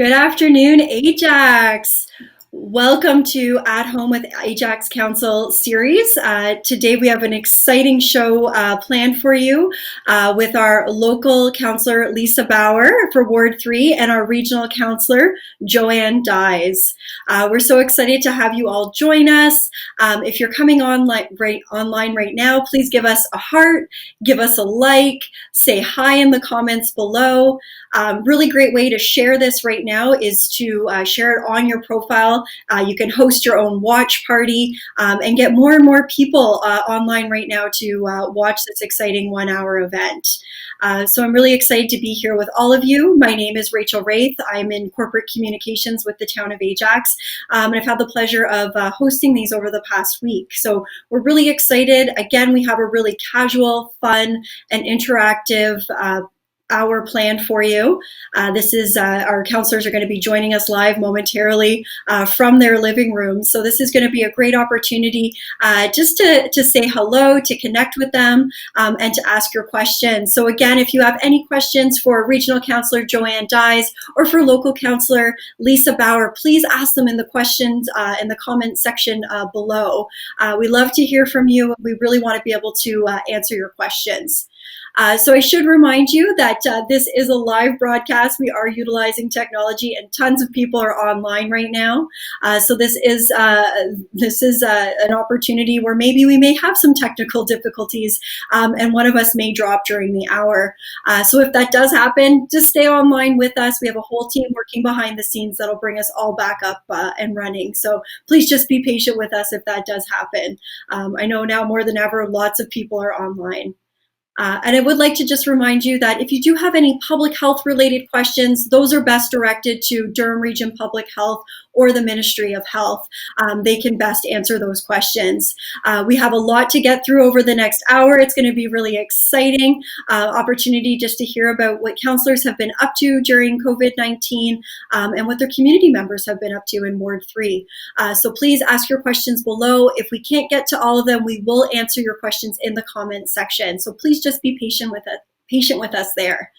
Good afternoon, Ajax. Welcome to At Home with Ajax Council series. Today we have an exciting show planned for you with our local councillor Lisa Bauer for Ward 3 and our regional councillor Joanne Dyes. We're so excited to have you all join us. If you're coming online right now, please give us a heart, give us a like, say hi in the comments below. Really great way to share this right now is to share it on your profile. You can host your own watch party and get more and more people online right now to watch this exciting 1 hour event. So I'm really excited to be here with all of you. My name is Rachel Wraith. I'm in corporate communications with the town of Ajax. And I've had the pleasure of hosting these over the past week. So we're really excited. Again, we have a really casual, fun, and interactive hour planned for you. This is our counselors are going to be joining us live momentarily from their living room. So this is going to be a great opportunity just to say hello, to connect with them, and to ask your questions. So again, if you have any questions for Regional Councillor Joanne Dyes or for Local Councillor Lisa Bauer, please ask them in the questions in the comment section below. We love to hear from you. We really want to be able to answer your questions. So I should remind you that this is a live broadcast. We are utilizing technology, and tons of people are online right now. So this is an opportunity where maybe we may have some technical difficulties, and one of us may drop during the hour. So if that does happen, just stay online with us. We have a whole team working behind the scenes that'll bring us all back up and running. So please just be patient with us if that does happen. I know now more than ever, lots of people are online. And I would like to just remind you that if you do have any public health related questions, those are best directed to Durham Region Public Health or the Ministry of Health. They can best answer those questions. We have a lot to get through over the next hour. It's going to be really exciting opportunity just to hear about what councillors have been up to during COVID-19 and what their community members have been up to in Ward 3. So please ask your questions below. If we can't get to all of them, we will answer your questions in the comments section. So please just be patient with us there.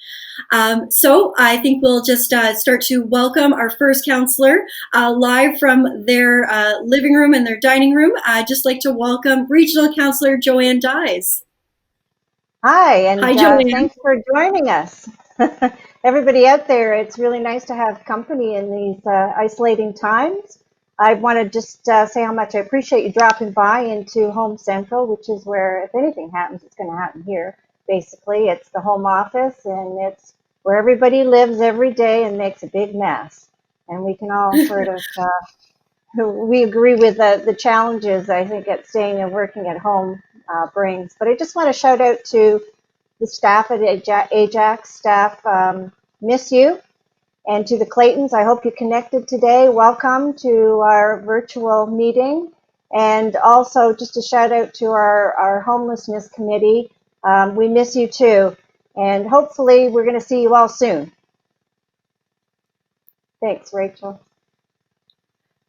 So I think we'll just start to welcome our first counselor live from their living room and their dining room. I'd just like to welcome Regional Councillor Joanne Dyes. Hi, and Hi, Joanne. thanks for joining us. Everybody out there, it's really nice to have company in these isolating times. I want to just say how much I appreciate you dropping by into Home Central, which is where, if anything happens, it's going to happen here. Basically, it's the home office, and it's where everybody lives every day and makes a big mess. And we can all sort of, we agree with the challenges, I think, at staying and working at home brings. But I just want to shout out to the staff at Ajax. Staff, miss you. And to the Claytons, I hope you connected today. Welcome to our virtual meeting. And also just a shout out to our homelessness committee. We miss you too. And hopefully we're going to see you all soon. Thanks, Rachel.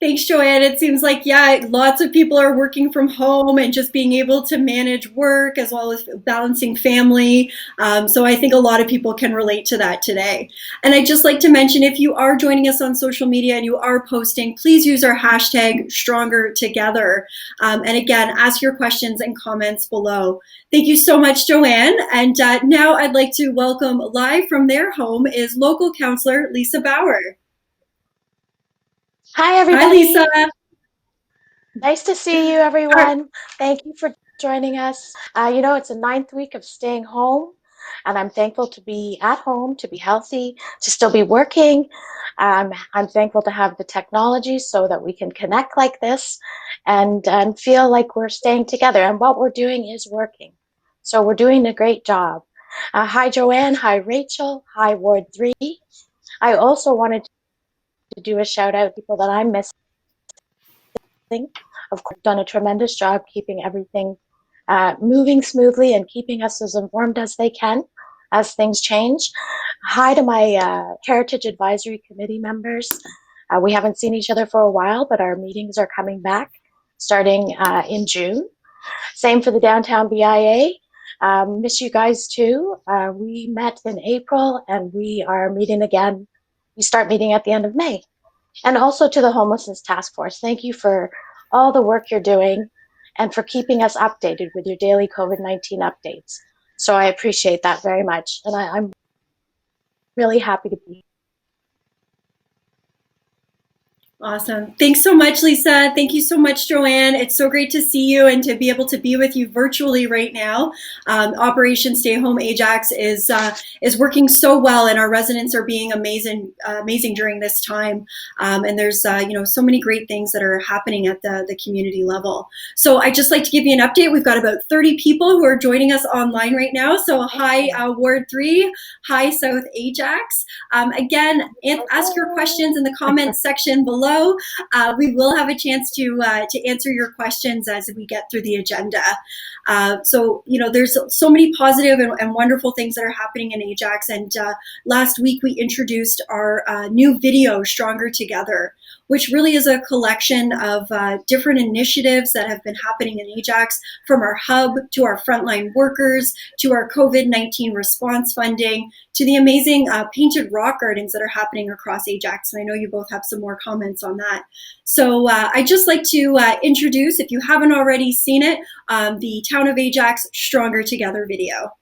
Thanks, Joanne. It seems like, yeah, lots of people are working from home and just being able to manage work as well as balancing family. So I think a lot of people can relate to that today. And I'd just like to mention, if you are joining us on social media and you are posting, please use our hashtag #StrongerTogether. And again, ask your questions and comments below. Thank you so much, Joanne. And now I'd like to welcome live from their home is local councillor Lisa Bauer. Hi, everybody. Hi, Lisa. Nice to see you, everyone. Thank you for joining us. It's the 9th week of staying home, and I'm thankful to be at home, to be healthy, to still be working. I'm thankful to have the technology so that we can connect like this and feel like we're staying together. And what we're doing is working. So we're doing a great job. Hi, Joanne. Hi, Rachel. Hi, Ward 3. I also wanted to do a shout out to people that I'm missing. Of course, done a tremendous job keeping everything moving smoothly and keeping us as informed as they can as things change. Hi to my Heritage Advisory Committee members. We haven't seen each other for a while, but our meetings are coming back starting in June. Same for the Downtown BIA. Miss you guys too. We met in April and we are meeting again we start meeting at the end of May. And also to the Homelessness Task Force, thank you for all the work you're doing and for keeping us updated with your daily COVID-19 updates. So I appreciate that very much. And I'm really happy to be. Awesome. Thanks so much, Lisa. Thank you so much, Joanne. It's so great to see you and to be able to be with you virtually right now. Operation Stay Home Ajax is working so well, and our residents are being amazing during this time. And there's so many great things that are happening at the community level. So I'd just like to give you an update. We've got about 30 people who are joining us online right now. So hi, Ward 3, hi, South Ajax. Again, ask your questions in the comments section below. We will have a chance to answer your questions as we get through the agenda. There's so many positive and wonderful things that are happening in Ajax. And last week we introduced our new video, Stronger Together, which really is a collection of different initiatives that have been happening in Ajax, from our hub to our frontline workers to our COVID-19 response funding to the amazing painted rock gardens that are happening across Ajax. And I know you both have some more comments on that. So I'd just like to introduce, if you haven't already seen it, the Town of Ajax Stronger Together video.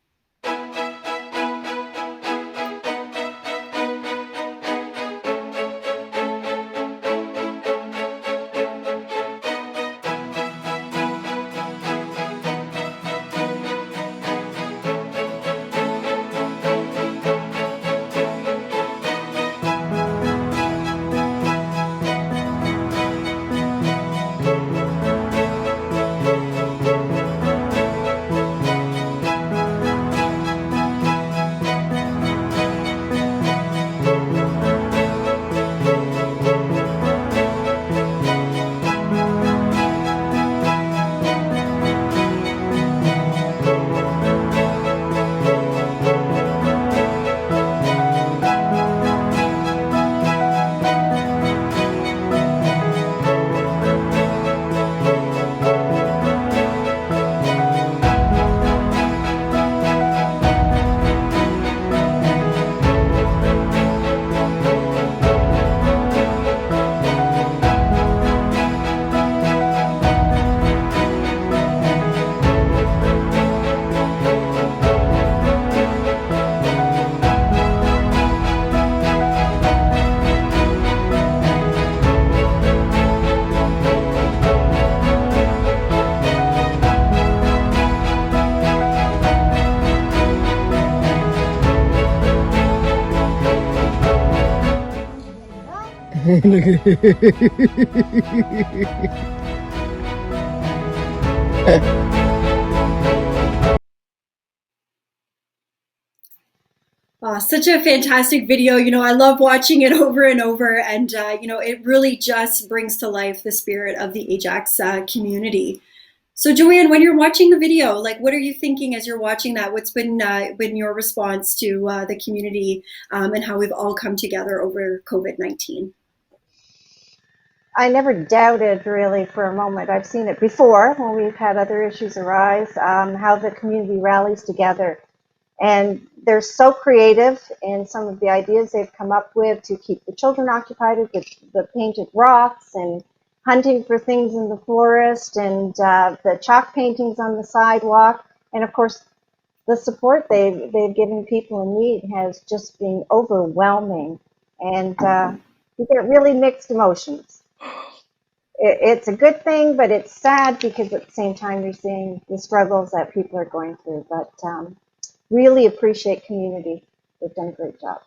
Such a fantastic video. I love watching it over and over, and it really just brings to life the spirit of the Ajax community. So, Joanne, when you're watching the video, like, what are you thinking as you're watching that? What's been your response to the community and how we've all come together over COVID-19? I never doubted really for a moment. I've seen it before when we've had other issues arise, how the community rallies together. And they're so creative in some of the ideas they've come up with to keep the children occupied with the painted rocks and hunting for things in the forest and the chalk paintings on the sidewalk. And of course, the support they've given people in need has just been overwhelming. And you get really mixed emotions. It's a good thing, but it's sad because at the same time you're seeing the struggles that people are going through. But really appreciate community. They've done a great job.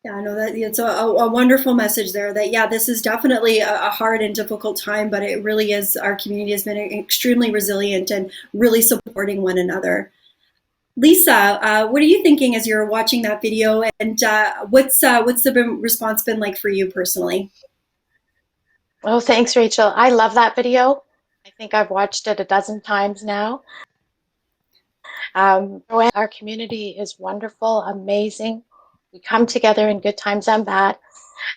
Yeah, I know that it's a wonderful message there that, yeah, this is definitely a hard and difficult time, but it really is, our community has been extremely resilient and really supporting one another. Lisa, what are you thinking as you're watching that video, and what's the response been like for you personally? Oh, thanks, Rachel. I love that video. I think I've watched it a dozen times now. Our community is wonderful, amazing. We come together in good times and bad.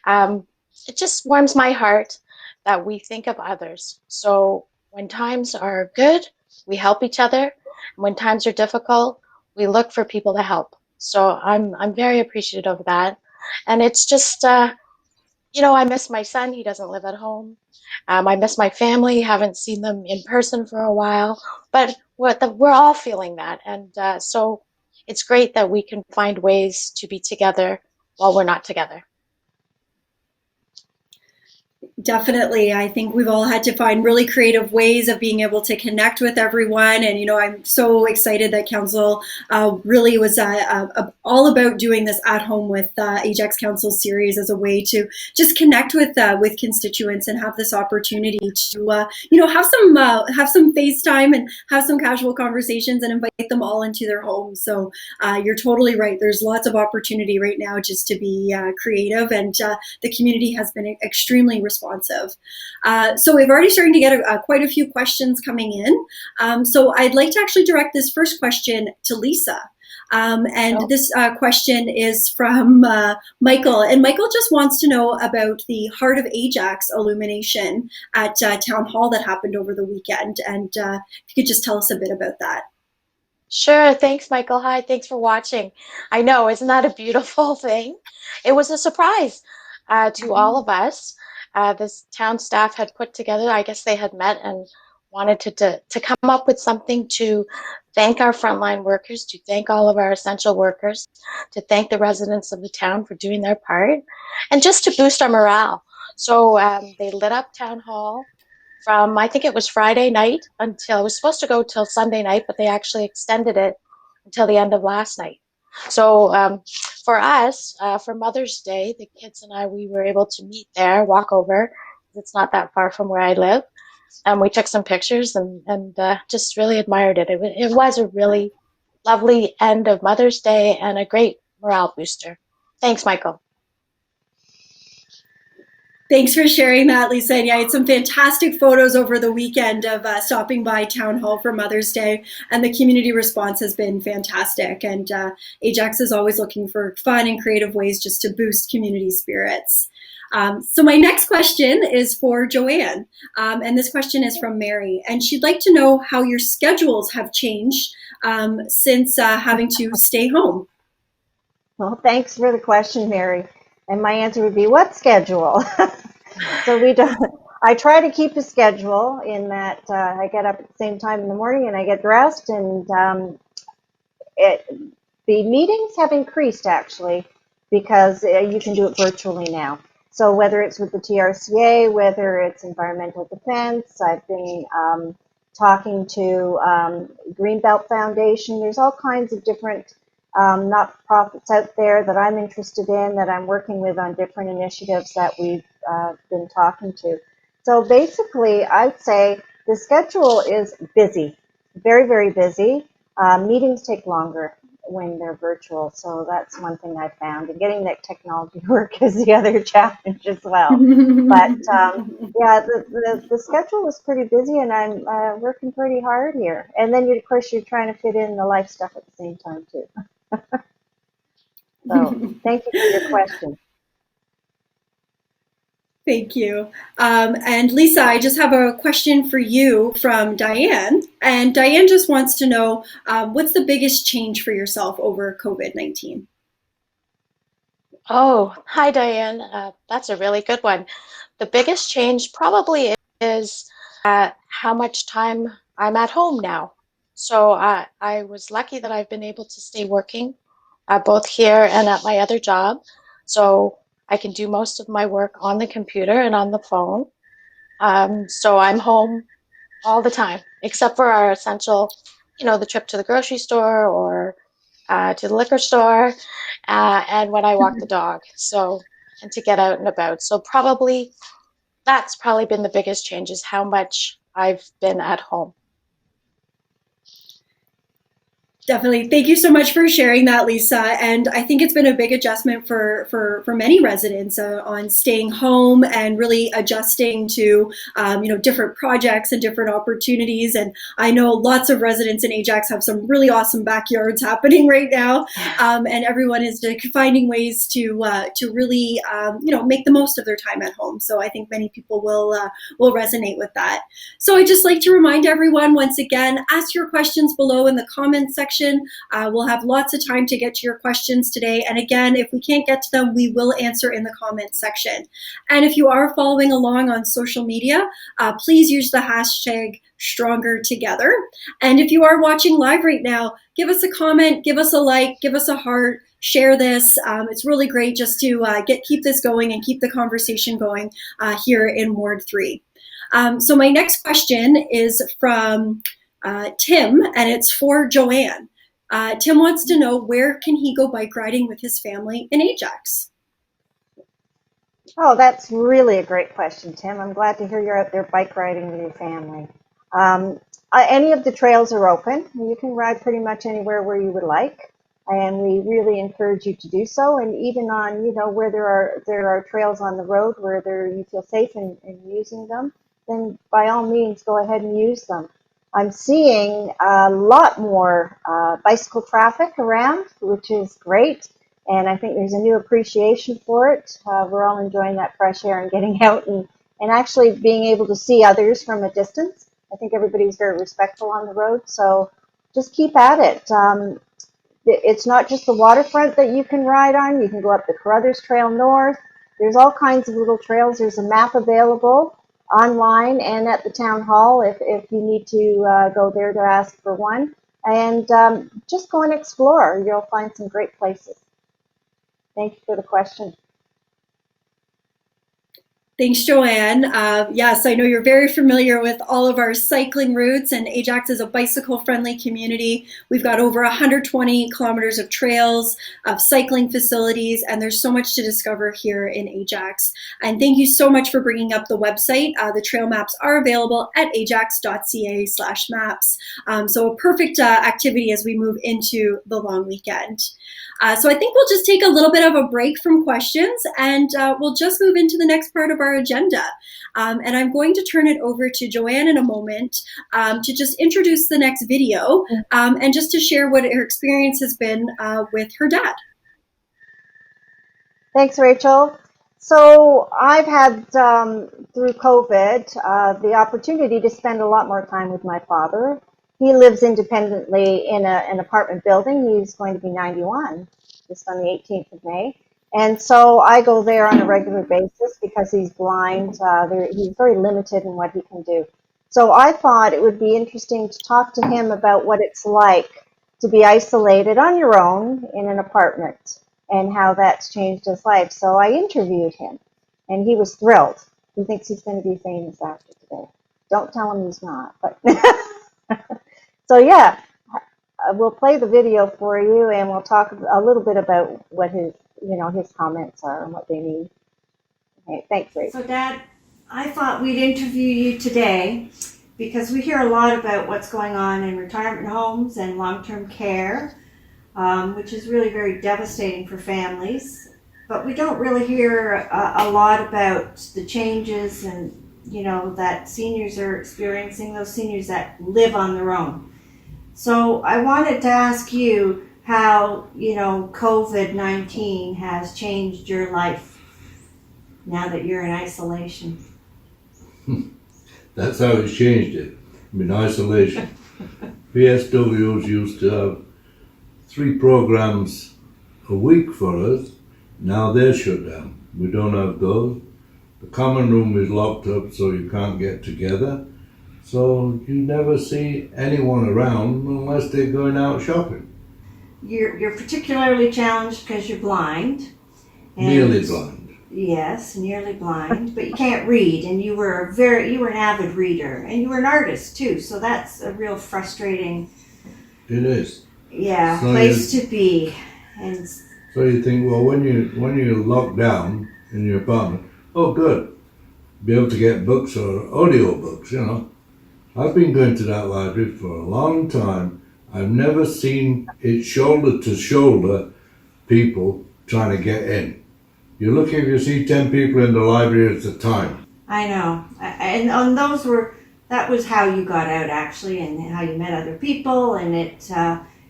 It just warms my heart that we think of others. So when times are good, we help each other. When times are difficult, we look for people to help. So I'm very appreciative of that. And it's just, I miss my son. He doesn't live at home. I miss my family. Haven't seen them in person for a while. But we're all feeling that. And so it's great that we can find ways to be together while we're not together. Definitely. I think we've all had to find really creative ways of being able to connect with everyone. And, I'm so excited that Council really was all about doing this at home with Ajax Council series as a way to just connect with constituents and have this opportunity to, have some FaceTime and have some casual conversations and invite them all into their homes. So you're totally right. There's lots of opportunity right now just to be creative, and the community has been extremely responsive. So we've already starting to get quite a few questions coming in. So I'd like to actually direct this first question to Lisa. And this question is from Michael. And Michael just wants to know about the Heart of Ajax illumination at Town Hall that happened over the weekend. And if you could just tell us a bit about that. Sure. Thanks, Michael. Hi. Thanks for watching. I know, isn't that a beautiful thing? It was a surprise to all of us. This town staff had put together, I guess they had met and wanted to come up with something to thank our frontline workers, to thank all of our essential workers, to thank the residents of the town for doing their part, and just to boost our morale. So they lit up Town Hall from, I think it was Friday night until, it was supposed to go till Sunday night, but they actually extended it until the end of last night. So for us, for Mother's Day, the kids and I, we were able to meet there, walk over. It's not that far from where I live. And we took some pictures and just really admired it. It was a really lovely end of Mother's Day and a great morale booster. Thanks, Michael. Thanks for sharing that, Lisa. And yeah, I had some fantastic photos over the weekend of stopping by Town Hall for Mother's Day, and the community response has been fantastic. And Ajax is always looking for fun and creative ways just to boost community spirits. So my next question is for Joanne, and this question is from Mary, and she'd like to know how your schedules have changed since having to stay home. Well, thanks for the question, Mary. And my answer would be, what schedule? So we don't. I try to keep a schedule in that I get up at the same time in the morning and I get dressed, and the meetings have increased actually because you can do it virtually now. So whether it's with the TRCA, whether it's environmental defense, I've been talking to Greenbelt Foundation. There's all kinds of different not-for-profits out there that I'm interested in, that I'm working with on different initiatives that we've been talking to. So basically, I'd say the schedule is busy, very, very busy. Meetings take longer when they're virtual, so that's one thing I found. And getting that technology to work is the other challenge as well. But yeah, the schedule is pretty busy, and I'm working pretty hard here. And then, of course, you're trying to fit in the life stuff at the same time, too. So thank you for your question. Thank you. And Lisa, I just have a question for you from Diane. And Diane just wants to know, what's the biggest change for yourself over COVID-19? Oh, hi, Diane. That's a really good one. The biggest change probably is how much time I'm at home now. So I was lucky that I've been able to stay working both here and at my other job. So I can do most of my work on the computer and on the phone. So I'm home all the time, except for our essential, the trip to the grocery store or to the liquor store, and when I walk the dog. So, and to get out and about. So probably that's probably been the biggest change, is how much I've been at home. Definitely. Thank you so much for sharing that, Lisa. And I think it's been a big adjustment for many residents on staying home and really adjusting to, different projects and different opportunities. And I know lots of residents in Ajax have some really awesome backyards happening right now. And everyone is finding ways to really, make the most of their time at home. So I think many people will resonate with that. So I'd just like to remind everyone once again, ask your questions below in the comments section. section. We'll have lots of time to get to your questions today. And again, if we can't get to them, we will answer in the comments section. And if you are following along on social media, please use the hashtag Stronger Together. And if you are watching live right now, give us a comment, give us a like, give us a heart, share this. It's really great just to keep this going and keep the conversation going here in Ward 3. So my next question is from Tim, and it's for Joanne. Tim wants to know, where can he go bike riding with his family in Ajax? Oh, that's really a great question, Tim. I'm glad to hear you're out there bike riding with your family. Any of the trails are open. You can ride pretty much anywhere where you would like, and we really encourage you to do so. And even on, where there are trails on the road where you feel safe in using them, then by all means go ahead and use them. I'm seeing a lot more bicycle traffic around, which is great. And I think there's a new appreciation for it. We're all enjoying that fresh air and getting out and actually being able to see others from a distance. I think everybody's very respectful on the road, so just keep at it. It's not just the waterfront that you can ride on. You can go up the Carruthers Trail North. There's all kinds of little trails. There's a map available online and at the town hall if you need to go there to ask for one. And just go and explore. You'll find some great places. Thank you for the question. Thanks, Joanne. Yes, I know you're very familiar with all of our cycling routes, and Ajax is a bicycle-friendly community. We've got over 120 kilometers of trails, of cycling facilities, and there's so much to discover here in Ajax. And thank you so much for bringing up the website. The trail maps are available at ajax.ca/maps. So a perfect activity as we move into the long weekend. So I think we'll just take a little bit of a break from questions, and we'll just move into the next part of our agenda. And I'm going to turn it over to Joanne in a moment to just introduce the next video and just to share what her experience has been with her dad. Thanks, Rachel. So I've had, through COVID, the opportunity to spend a lot more time with my father. He lives independently in an apartment building. He's going to be 91 just on the 18th of May. And so I go there on a regular basis because he's blind. He's very limited in what he can do. So I thought it would be interesting to talk to him about what it's like to be isolated on your own in an apartment and how that's changed his life. So I interviewed him, and he was thrilled. He thinks he's going to be famous after today. Don't tell him he's not, but... So yeah, we'll play the video for you, and we'll talk a little bit about what his comments are and what they mean. Okay, thanks, Rachel. So, Dad, I thought we'd interview you today because we hear a lot about what's going on in retirement homes and long-term care, which is really very devastating for families. But we don't really hear a lot about the changes and that seniors are experiencing, those seniors that live on their own. So I wanted to ask you how, COVID-19 has changed your life now that you're in isolation. That's how it's changed it. Isolation. PSWs used to have 3 programs a week for us. Now they're shut down. We don't have those. The common room is locked up so you can't get together. So you never see anyone around unless they're going out shopping. You're particularly challenged because you're blind. Nearly blind. Yes, nearly blind, but you can't read, and you were an avid reader, and you were an artist too. So that's a real frustrating. It is. Yeah, so place to be. And so you think, well, when you're locked down in your apartment, oh, good, be able to get books or audio books, I've been going to that library for a long time. I've never seen it shoulder to shoulder people trying to get in. You're lucky if you see 10 people in the library at a time. I know. And that was how you got out actually, and how you met other people, and it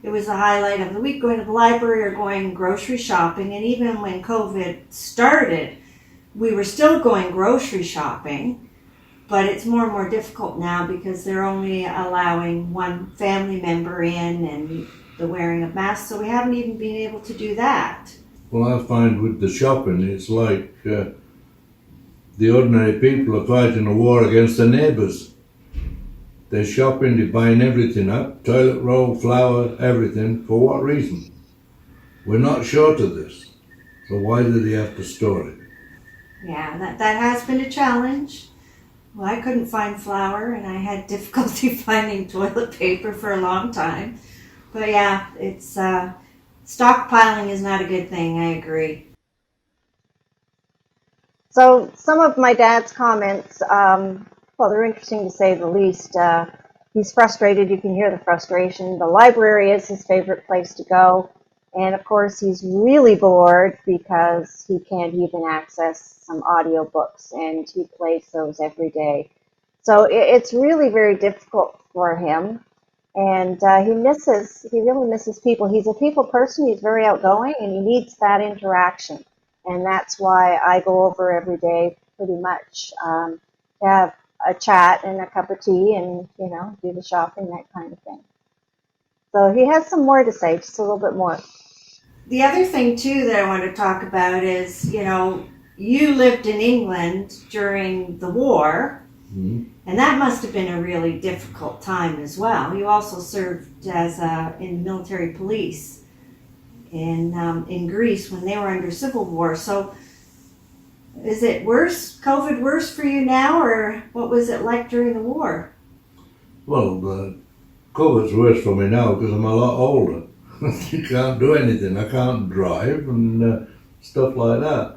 was the highlight of the week, going to the library or going grocery shopping. And even when COVID started, we were still going grocery shopping. but it's more and more difficult now because they're only allowing one family member in and the wearing of masks, so we haven't even been able to do that. Well, I find with the shopping, it's like the ordinary people are fighting a war against their neighbours. They're shopping, they're buying everything up, toilet roll, flour, everything. For what reason? We're not short of this. So why do they have to store it? Yeah, that has been a challenge. Well, I couldn't find flour and I had difficulty finding toilet paper for a long time. But yeah, it's stockpiling is not a good thing, I agree. So some of my dad's comments, well, they're interesting to say the least. He's frustrated. You can hear the frustration. The library is his favorite place to go. And of course, he's really bored because he can't even access some audiobooks, and he plays those every day. So it's really very difficult for him. And he really misses people. He's a people person. He's very outgoing, and he needs that interaction. And that's why I go over every day pretty much to have a chat and a cup of tea and, do the shopping, that kind of thing. So he has some more to say, just a little bit more. The other thing too that I want to talk about is, you lived in England during the war, and that must have been a really difficult time as well. You also served as in military police in Greece when they were under civil war. So is it worse, COVID worse for you now, or what was it like during the war? Well, COVID's worse for me now because I'm a lot older. You can't do anything. I can't drive and stuff like that.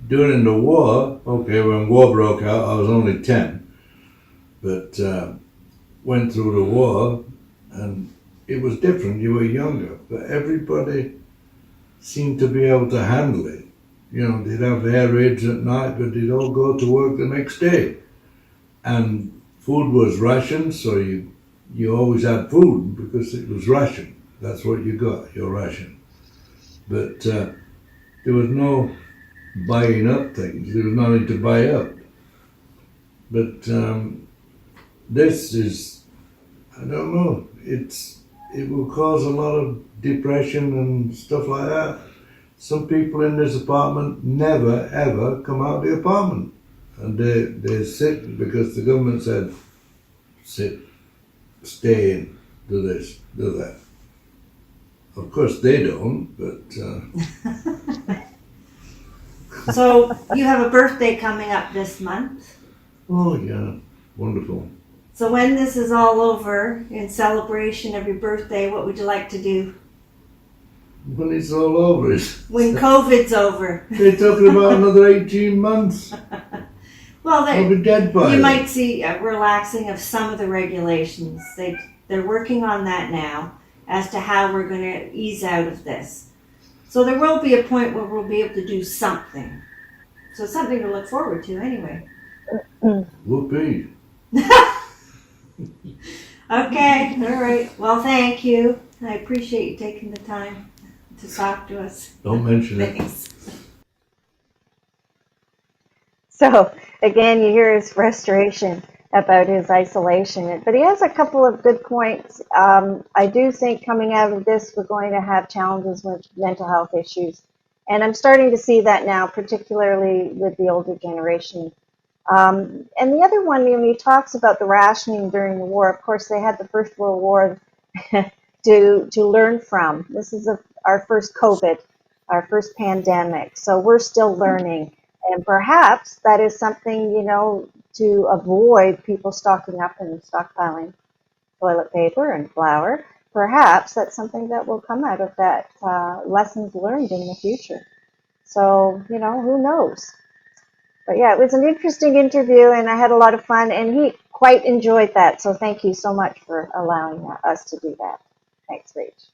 During the war, okay, when war broke out, I was only 10, but went through the war and it was different. You were younger, but everybody seemed to be able to handle it. They'd have air raids at night, but they'd all go to work the next day. And food was rationed, so you always had food because it was rationed. That's what you got, your ration. But there was no buying up things. There was nothing to buy up. But this is, I don't know, it will cause a lot of depression and stuff like that. Some people in this apartment never ever come out of the apartment. And they're sick because the government said, sit, stay in, do this, do that. Of course they don't, but... So you have a birthday coming up this month. Oh yeah, wonderful. So when this is all over, in celebration of your birthday, what would you like to do? When it's all over. When COVID's over. They're talking about another 18 months. Well, I'll be dead by you then. might see a relaxing of some of the regulations. They're working on that now as to how we're going to ease out of this. So there will be a point where we'll be able to do something. So something to look forward to anyway. Whoopee. Okay, all right. Well, thank you. I appreciate you taking the time to talk to us. Don't mention it. Thanks. So again, you hear his frustration about his isolation, but he has a couple of good points. I do think coming out of this, we're going to have challenges with mental health issues. And I'm starting to see that now, particularly with the older generation. And the other one, when he talks about the rationing during the war, of course, they had the First World War to learn from. This is our first COVID, our first pandemic. So we're still learning. And perhaps that is something, to avoid people stocking up and stockpiling toilet paper and flour. Perhaps that's something that will come out of that lessons learned in the future. So, who knows? But yeah, it was an interesting interview and I had a lot of fun and he quite enjoyed that. So thank you so much for allowing us to do that. Thanks, Rach.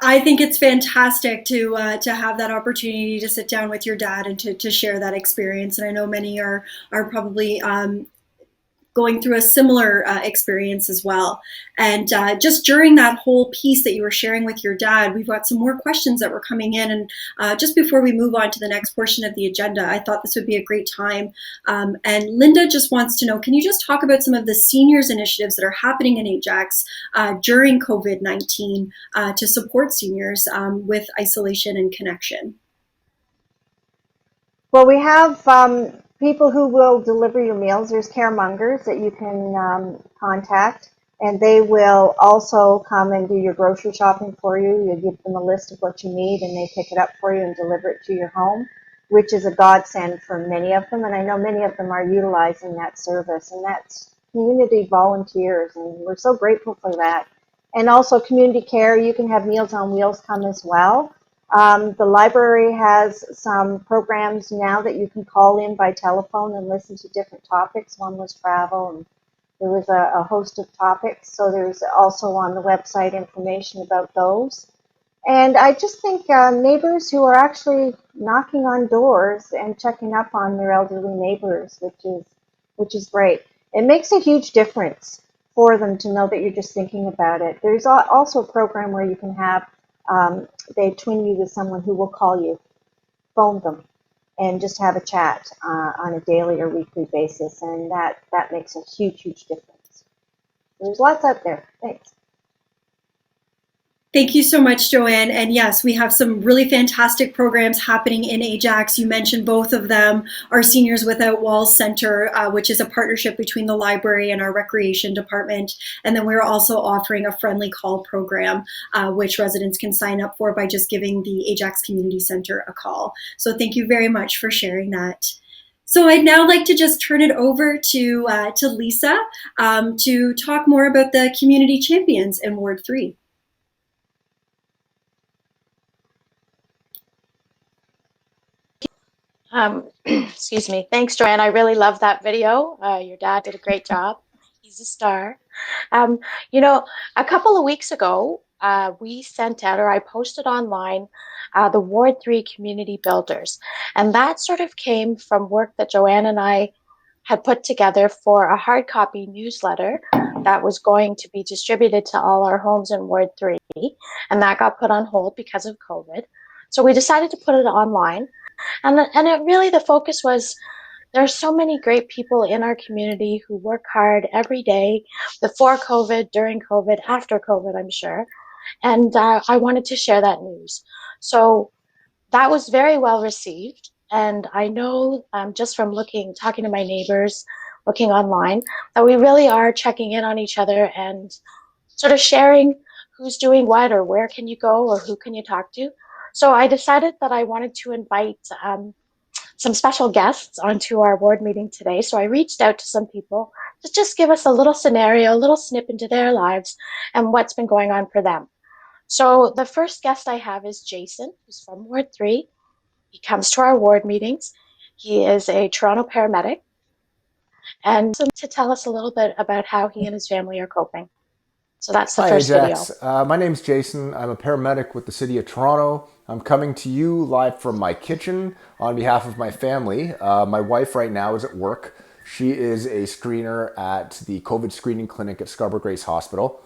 I think it's fantastic to have that opportunity to sit down with your dad and to share that experience. And I know many are probably going through a similar experience as well. And just during that whole piece that you were sharing with your dad, we've got some more questions that were coming in. And just before we move on to the next portion of the agenda, I thought this would be a great time. And Linda just wants to know, can you just talk about some of the seniors initiatives that are happening in Ajax during COVID-19 to support seniors with isolation and connection? Well, we have people who will deliver your meals. There's caremongers that you can contact, and they will also come and do your grocery shopping for you. You give them a list of what you need, and they pick it up for you and deliver it to your home, which is a godsend for many of them. And I know many of them are utilizing that service, and that's community volunteers, and we're so grateful for that. And also community care, you can have Meals on Wheels come as well. The library has some programs now that you can call in by telephone and listen to different topics. One was travel, and there was a host of topics. So there's also on the website information about those. And I just think neighbors who are actually knocking on doors and checking up on their elderly neighbors, which is great. It makes a huge difference for them to know that you're just thinking about it. There's also a program where you can have they twin you with someone who will call you, phone them, and just have a chat on a daily or weekly basis, and that makes a huge difference. There's lots out there. Thanks. Thank you so much, Joanne. And yes, we have some really fantastic programs happening in Ajax. You mentioned both of them. Our Seniors Without Walls Center, which is a partnership between the library and our recreation department. And then we're also offering a friendly call program, which residents can sign up for by just giving the Ajax Community Center a call. So thank you very much for sharing that. So I'd now like to just turn it over to Lisa to talk more about the community champions in Ward 3. Excuse me. Thanks, Joanne. I really love that video. Your dad did a great job. He's a star. Um, you know, a couple of weeks ago, we sent out, or I posted online, the Ward 3 Community Builders. And that sort of came from work that Joanne and I had put together for a hard copy newsletter that was going to be distributed to all our homes in Ward 3. And that got put on hold because of COVID. So we decided to put it online. And it really, the focus was, there are so many great people in our community who work hard every day, before COVID, during COVID, after COVID, I'm sure. And I wanted to share that news. So that was very well received. And I know just from talking to my neighbors, looking online, that we really are checking in on each other and sort of sharing who's doing what, or where can you go, or who can you talk to. So I decided that I wanted to invite some special guests onto our board meeting today. So I reached out to some people to just give us a little scenario, a little snip into their lives and what's been going on for them. So the first guest I have is Jason, who's from Ward 3. He comes to our ward meetings. He is a Toronto paramedic, and to tell us a little bit about how he and his family are coping. So that's the Hi, first video. Ajax. My name's Jason. I'm a paramedic with the City of Toronto. I'm coming to you live from my kitchen on behalf of my family. My wife right now is at work. She is a screener at the COVID screening clinic at Scarborough Grace Hospital.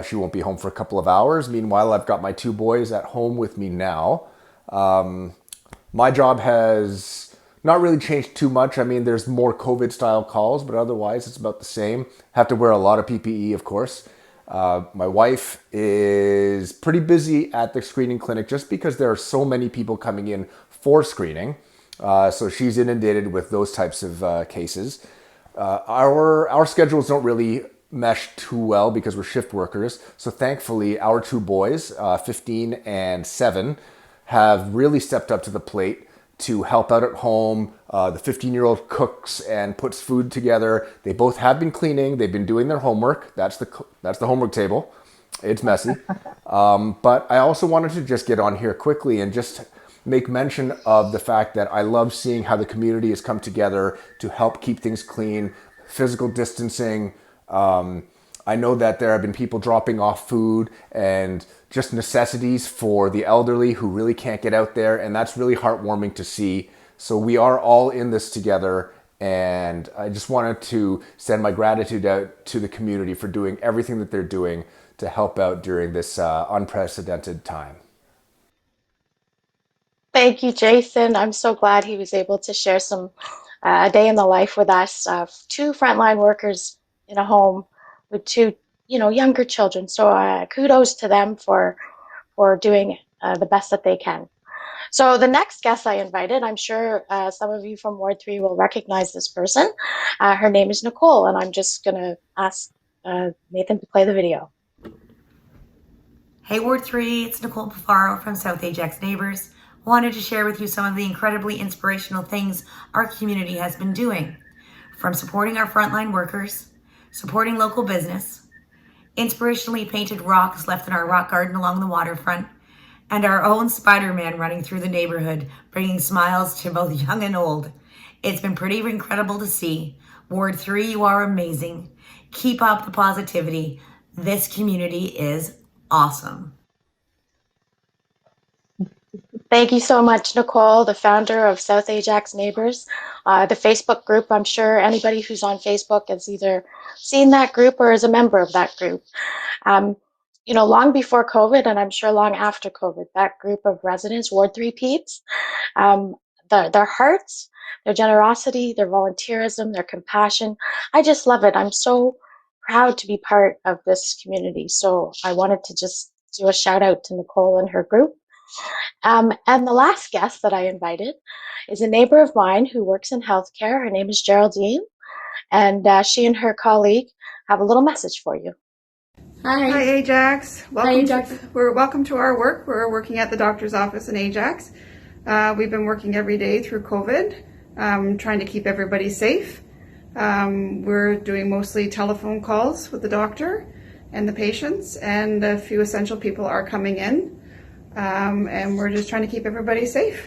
She won't be home for a couple of hours. Meanwhile, I've got my two boys at home with me now. My job has not really changed too much. I mean, there's more COVID style calls, but otherwise it's about the same. Have to wear a lot of PPE, of course. My wife is pretty busy at the screening clinic just because there are so many people coming in for screening. So she's inundated with those types of cases. Our schedules don't really mesh too well because we're shift workers. So thankfully, our two boys, 15 and 7, have really stepped up to the plate to help out at home. The 15-year-old cooks and puts food together. They both have been cleaning. They've been doing their homework. That's the homework table. It's messy. But I also wanted to just get on here quickly and just make mention of the fact that I love seeing how the community has come together to help keep things clean, physical distancing. I know that there have been people dropping off food and just necessities for the elderly who really can't get out there, and that's really heartwarming to see. So we are all in this together, And I just wanted to send my gratitude out to the community for doing everything that they're doing to help out during this unprecedented time. Thank you, Jason. I'm so glad he was able to share some a day in the life with us. Two frontline workers in a home with two, younger children. So kudos to them for doing the best that they can. So the next guest I invited, I'm sure some of you from Ward 3 will recognize this person. Her name is Nicole, and I'm just going to ask Nathan to play the video. Hey Ward 3, it's Nicole Pafaro from South Ajax Neighbors. Wanted to share with you some of the incredibly inspirational things our community has been doing. From supporting our frontline workers, supporting local business, inspirationally painted rocks left in our rock garden along the waterfront, and our own Spider-Man running through the neighborhood, bringing smiles to both young and old. It's been pretty incredible to see. Ward 3, you are amazing. Keep up the positivity. This community is awesome. Thank you so much, Nicole, the founder of South Ajax Neighbors. The Facebook group, I'm sure anybody who's on Facebook has either seen that group or is a member of that group. Long before COVID, and I'm sure long after COVID, that group of residents, Ward 3 peeps, their hearts, their generosity, their volunteerism, their compassion, I just love it. I'm so proud to be part of this community. So I wanted to just do a shout out to Nicole and her group. And the last guest that I invited is a neighbor of mine who works in healthcare. Her name is Geraldine, and she and her colleague have a little message for you. Hi Ajax. Welcome to our work. We're working at the doctor's office in Ajax. We've been working every day through COVID, trying to keep everybody safe. We're doing mostly telephone calls with the doctor and the patients, and a few essential people are coming in. And we're just trying to keep everybody safe.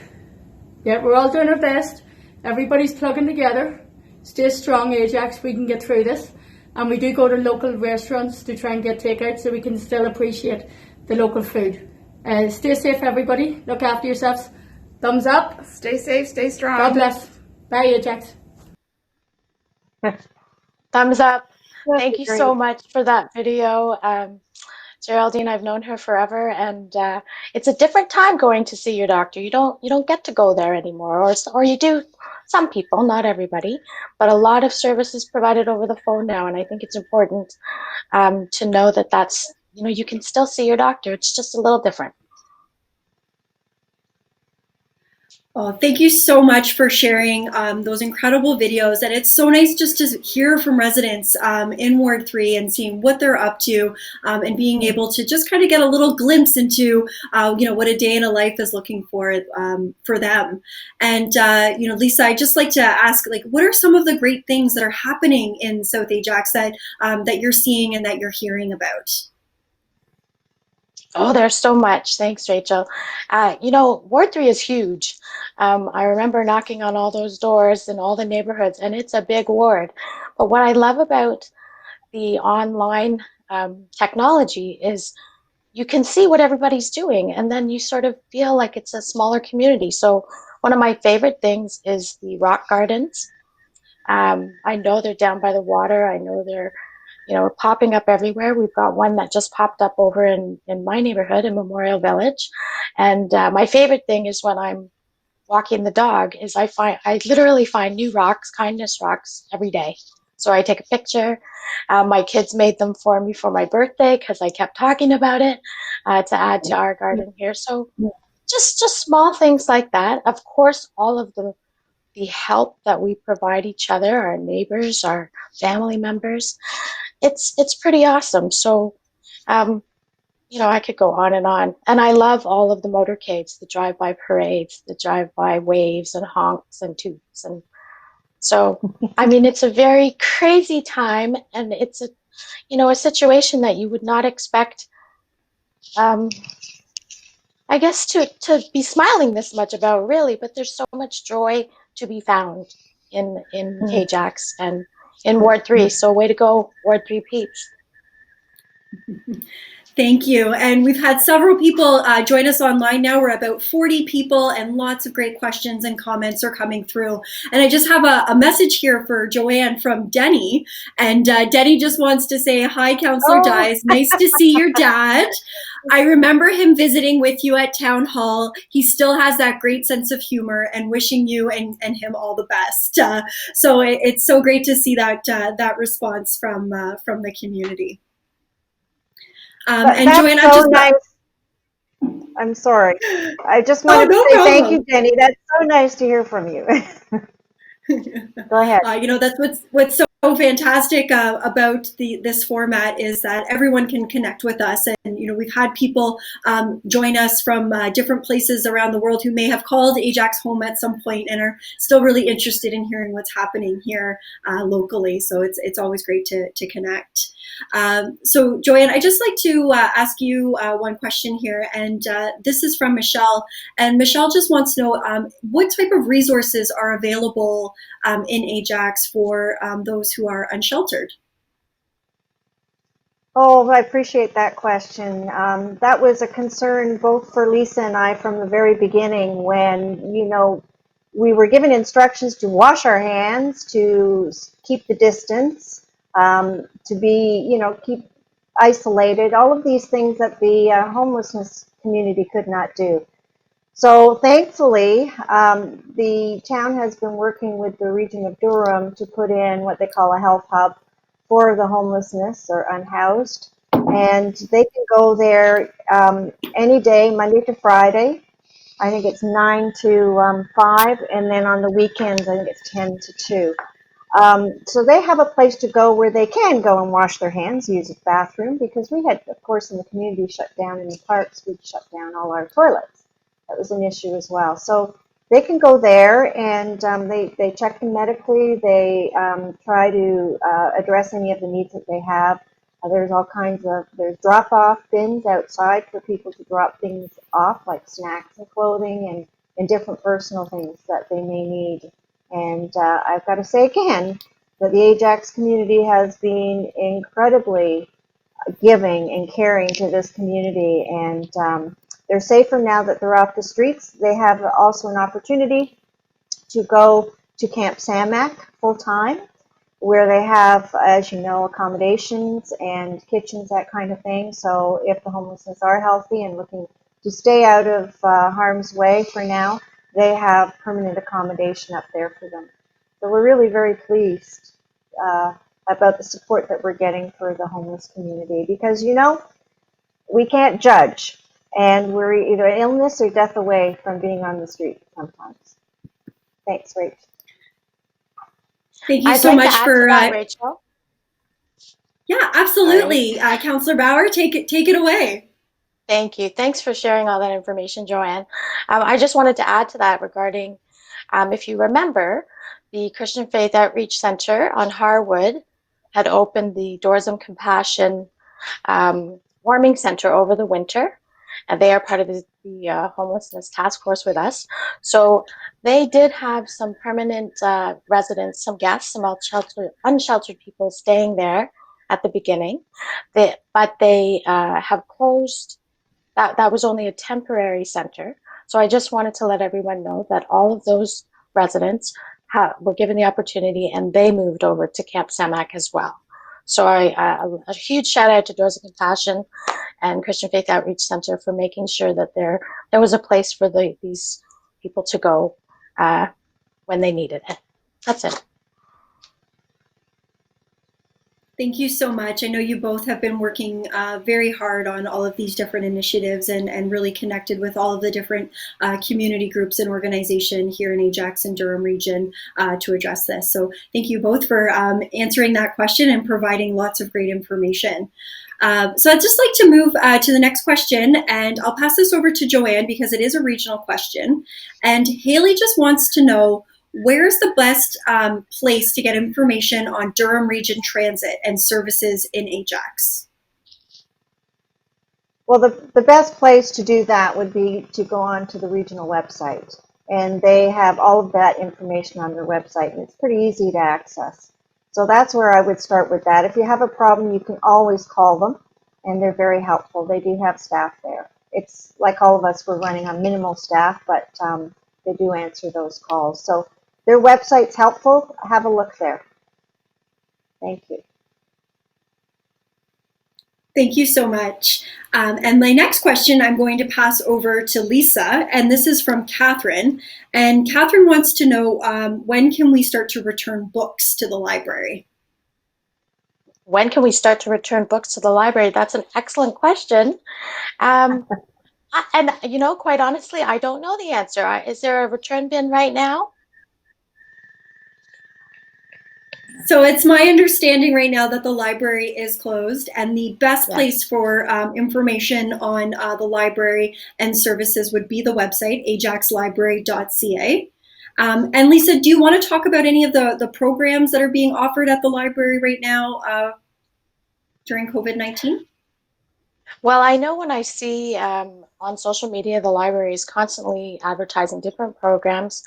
Yeah, we're all doing our best. Everybody's plugging together. Stay strong, Ajax. We can get through this. And we do go to local restaurants to try and get takeout so we can still appreciate the local food. Stay safe, everybody. Look after yourselves. Thumbs up. Stay safe, stay strong. God bless. Bye, Ajax. Thumbs up. That's Thank you great. so much for that video. Geraldine, I've known her forever, and it's a different time going to see your doctor. You don't get to go there anymore, or you do. Some people, not everybody, but a lot of services provided over the phone now, and I think it's important to know that that's you can still see your doctor. It's just a little different. Oh, thank you so much for sharing those incredible videos. And it's so nice just to hear from residents in Ward 3 and seeing what they're up to and being able to just kind of get a little glimpse into, what a day in a life is looking for them. And, Lisa, I'd just like to ask, what are some of the great things that are happening in South Ajax that you're seeing and that you're hearing about? Oh, there's so much. Thanks, Rachel. Ward 3 is huge. I remember knocking on all those doors in all the neighborhoods, and it's a big ward. But what I love about the online technology is you can see what everybody's doing, and then you sort of feel like it's a smaller community. So one of my favorite things is the rock gardens. I know they're down by the water. I know they're popping up everywhere. We've got one that just popped up over in my neighborhood in Memorial Village. And my favorite thing is when I'm walking the dog is I literally find new rocks, kindness rocks every day. So I take a picture. My kids made them for me for my birthday because I kept talking about it to add to our garden here. So just small things like that. Of course, all of the help that we provide each other, our neighbors, our family members, it's pretty awesome. So, I could go on. And I love all of the motorcades, the drive-by parades, the drive-by waves and honks and toots. And so, it's a very crazy time, and it's a situation that you would not expect, I guess, to be smiling this much about, really. But there's so much joy to be found in Ajax and in Ward 3. So way to go, Ward 3 peeps. Thank you. And we've had several people join us online now. We're about 40 people, and lots of great questions and comments are coming through. And I just have a message here for Joanne from Denny. And Denny just wants to say, hi, Councillor Oh, Dyes. Nice to see your dad. I remember him visiting with you at Town Hall. He still has that great sense of humor, and wishing you and him all the best. So it's so great to see that response from the community. And that's Joanne, I'm so just nice. I'm sorry. I just oh, wanted to no say thank you, problem. Jenny. That's so nice to hear from you. Go ahead. That's what's so fantastic about this format is that everyone can connect with us, and we've had people join us from different places around the world who may have called Ajax home at some point and are still really interested in hearing what's happening here locally. So it's always great to connect. So Joanne, I'd just like to ask you one question here, and this is from Michelle. And Michelle just wants to know what type of resources are available in Ajax for those who are unsheltered. Oh, I appreciate that question. That was a concern both for Lisa and I from the very beginning when, we were given instructions to wash our hands, to keep the distance, to be, keep isolated, all of these things that the homelessness community could not do. So thankfully, the town has been working with the region of Durham to put in what they call a health hub for the homelessness or unhoused. And they can go there any day, Monday to Friday. I think it's 9 to 5. And then on the weekends, I think it's 10 to 2. So they have a place to go where they can go and wash their hands, use a bathroom, because we had, of course, in the community shut down in the parks, we'd shut down all our toilets. That was an issue as well. So they can go there and they check them medically. They try to address any of the needs that they have. There's all kinds of, there's drop-off bins outside for people to drop things off, like snacks and clothing and different personal things that they may need. And I've got to say again that the Ajax community has been incredibly giving and caring to this community, and they're safer now that they're off the streets. They have also an opportunity to go to Camp Samac full time, where they have, as you know, accommodations and kitchens, that kind of thing. So if the homelessness are healthy and looking to stay out of harm's way for now, they have permanent accommodation up there for them. So we're really very pleased about the support that we're getting for the homeless community, because we can't judge, and we're either illness or death away from being on the street sometimes. Thanks, Rach. Thank you I'd so like to much add to for that, Rachel. yeah, Sorry. absolutely. Councillor Bauer, take it away. Thank you. Thanks for sharing all that information, Joanne. I just wanted to add to that regarding, if you remember, the Christian Faith Outreach Center on Harwood had opened the Doors of Compassion warming center over the winter, and they are part of the homelessness task force with us. So they did have some permanent residents, some guests, some unsheltered people staying there at the beginning. But they have closed. That was only a temporary center. So I just wanted to let everyone know that all of those residents were given the opportunity, and they moved over to Camp Samac as well. So a huge shout out to Doors of Compassion and Christian Faith Outreach Center for making sure that there was a place for these people to go when they needed it. That's it. Thank you so much. I know you both have been working very hard on all of these different initiatives and really connected with all of the different community groups and organization here in Ajax and Durham region to address this. So thank you both for answering that question and providing lots of great information. So I'd just like to move to the next question, and I'll pass this over to Joanne because it is a regional question. And Haley just wants to know, where is the best place to get information on Durham Region Transit and services in Ajax? Well, the best place to do that would be to go on to the regional website. And they have all of that information on their website, and it's pretty easy to access. So that's where I would start with that. If you have a problem, you can always call them, and they're very helpful. They do have staff there. It's like all of us, we're running on minimal staff, but they do answer those calls. So their website's helpful. Have a look there. Thank you. Thank you so much. And my next question, I'm going to pass over to Lisa, and this is from Catherine. And Catherine wants to know, when can we start to return books to the library? When can we start to return books to the library? That's an excellent question. And, quite honestly, I don't know the answer. Is there a return bin right now? So it's my understanding right now that the library is closed, and the best place for information on the library and services would be the website, ajaxlibrary.ca. And Lisa, do you want to talk about any of the programs that are being offered at the library right now during COVID-19? Well, I know when I see on social media, the library is constantly advertising different programs.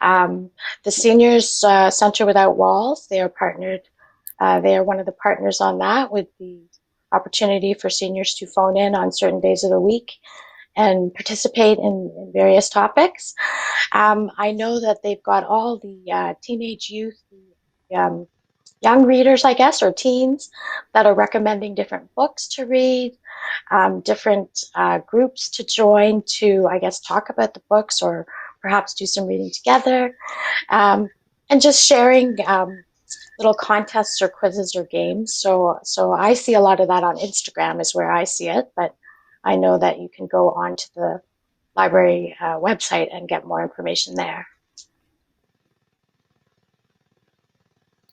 The Seniors Center Without Walls, they are partnered. They are one of the partners on that, with the opportunity for seniors to phone in on certain days of the week and participate in various topics. I know that they've got all the teenage youth, the young readers, I guess, or teens, that are recommending different books to read, different groups to join to, I guess, talk about the books or perhaps do some reading together, and just sharing little contests or quizzes or games. So I see a lot of that on Instagram is where I see it, but I know that you can go onto the library website and get more information there.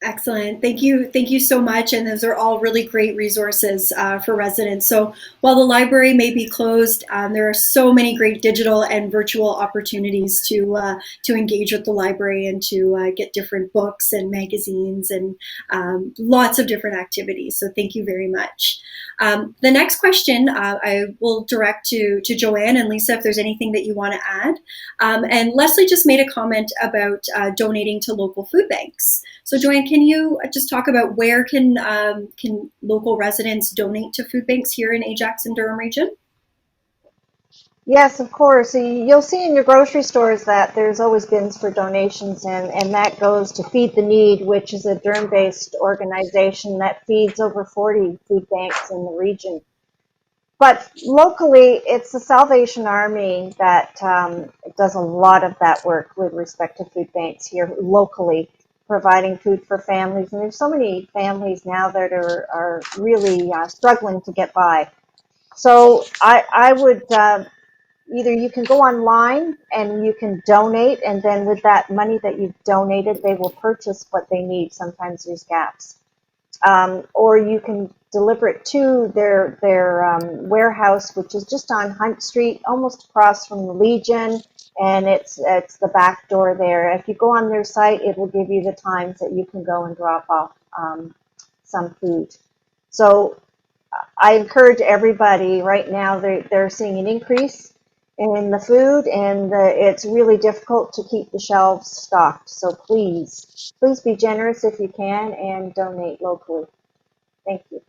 Excellent. Thank you. Thank you so much. And those are all really great resources for residents. So while the library may be closed, there are so many great digital and virtual opportunities to engage with the library and to get different books and magazines and lots of different activities. So thank you very much. The next question I will direct to Joanne and Lisa if there's anything that you want to add. And Leslie just made a comment about donating to local food banks. So Joanne, can you just talk about where can local residents donate to food banks here in Ajax and Durham region? Yes, of course. You'll see in your grocery stores that there's always bins for donations, and that goes to Feed the Need, which is a Durham-based organization that feeds over 40 food banks in the region. But locally, it's the Salvation Army that does a lot of that work with respect to food banks here locally, providing food for families. And there's so many families now that are really struggling to get by. So I would either you can go online and you can donate, and then with that money that you've donated, they will purchase what they need. Sometimes there's gaps. Or you can deliver it to their warehouse, which is just on Hunt Street, almost across from the Legion, and it's the back door there. If you go on their site, it will give you the times that you can go and drop off some food. So I encourage everybody right now. They're seeing an increase in the food, and it's really difficult to keep the shelves stocked. So please be generous if you can and donate locally. Thank you.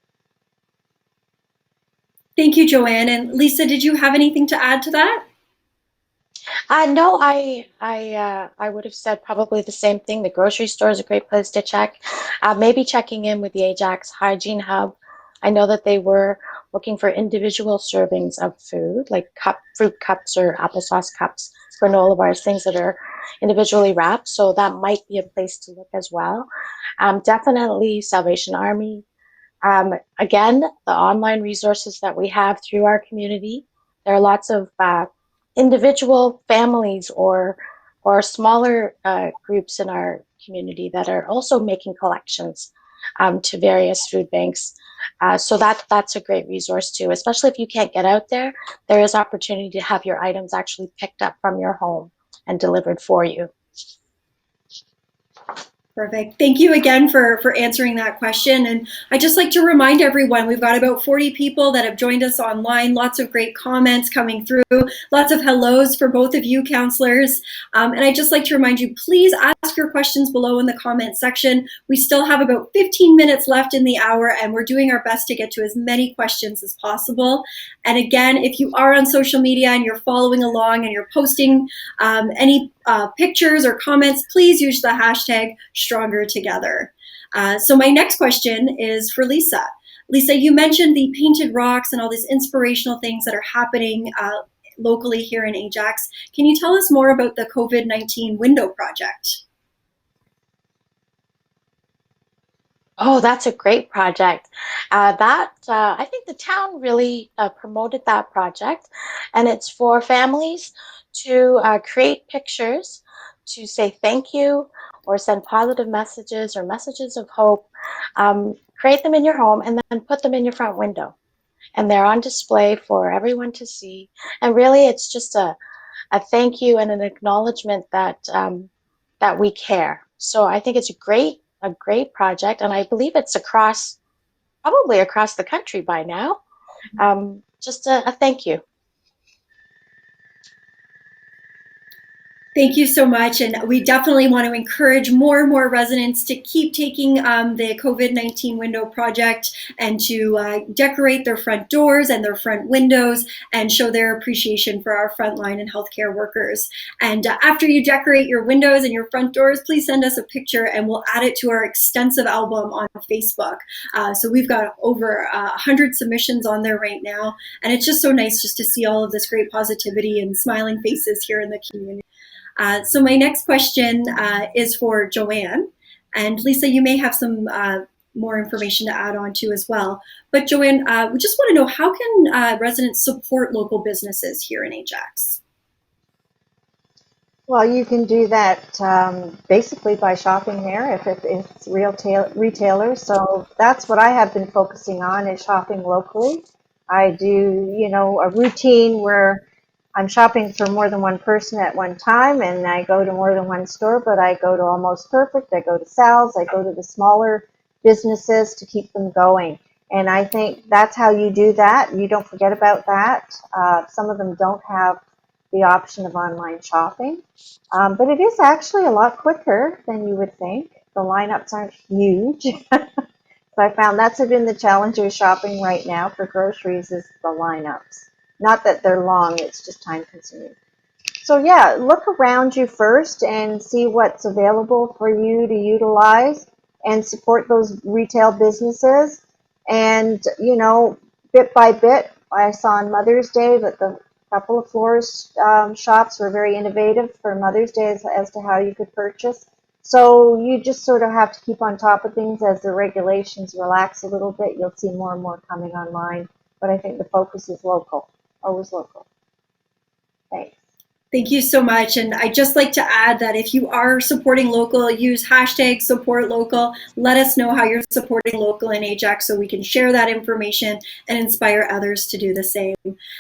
Thank you, Joanne. And Lisa, did you have anything to add to that? No, I would have said probably the same thing. The grocery store is a great place to check. Maybe checking in with the Ajax Hygiene Hub. I know that they were looking for individual servings of food, like fruit cups or applesauce cups, granola bars, things that are individually wrapped. So that might be a place to look as well. Definitely Salvation Army. Again, the online resources that we have through our community. There are lots of individual families or smaller groups in our community that are also making collections to various food banks. So that's a great resource too, especially if you can't get out there. There is opportunity to have your items actually picked up from your home and delivered for you. Perfect. Thank you again for answering that question. And I just like to remind everyone, we've got about 40 people that have joined us online, lots of great comments coming through, lots of hellos for both of you counselors. And I just like to remind you, please ask your questions below in the comment section. We still have about 15 minutes left in the hour, and we're doing our best to get to as many questions as possible. And again, if you are on social media and you're following along and you're posting any pictures or comments, please use the hashtag Stronger Together. So my next question is for Lisa. Lisa, you mentioned the painted rocks and all these inspirational things that are happening locally here in Ajax. Can you tell us more about the COVID-19 window project? Oh, that's a great project. I think the town really promoted that project, and it's for families to create pictures to say thank you or send positive messages or messages of hope. Create them in your home and then put them in your front window. And they're on display for everyone to see. And really, it's just a thank you and an acknowledgement that that we care. So I think it's a great project, and I believe it's probably across the country by now. Just a thank you. Thank you so much. And we definitely want to encourage more and more residents to keep taking the COVID-19 window project and to decorate their front doors and their front windows and show their appreciation for our frontline and healthcare workers. And after you decorate your windows and your front doors, please send us a picture and we'll add it to our extensive album on Facebook. So we've got over 100 submissions on there right now. And it's just so nice just to see all of this great positivity and smiling faces here in the community. So my next question is for Joanne. And Lisa, you may have some more information to add on to as well. But Joanne, we just want to know, how can residents support local businesses here in Ajax? Well, you can do that basically by shopping there if it's retailers. So that's what I have been focusing on, is shopping locally. I do, a routine where I'm shopping for more than one person at one time, and I go to more than one store, but I go to Almost Perfect, I go to Sal's, I go to the smaller businesses to keep them going. And I think that's how you do that. You don't forget about that. Some of them don't have the option of online shopping, but it is actually a lot quicker than you would think. The lineups aren't huge. So I found that's been the challenge of shopping right now for groceries, is the lineups. Not that they're long, it's just time consuming. So yeah, look around you first and see what's available for you to utilize and support those retail businesses. And, bit by bit, I saw on Mother's Day that the couple of florist shops were very innovative for Mother's Day as to how you could purchase. So you just sort of have to keep on top of things. As the regulations relax a little bit, you'll see more and more coming online. But I think the focus is local. Always local. Thanks. Thank you so much. And I'd just like to add that if you are supporting local, use hashtag support local. Let us know how you're supporting local in Ajax so we can share that information and inspire others to do the same.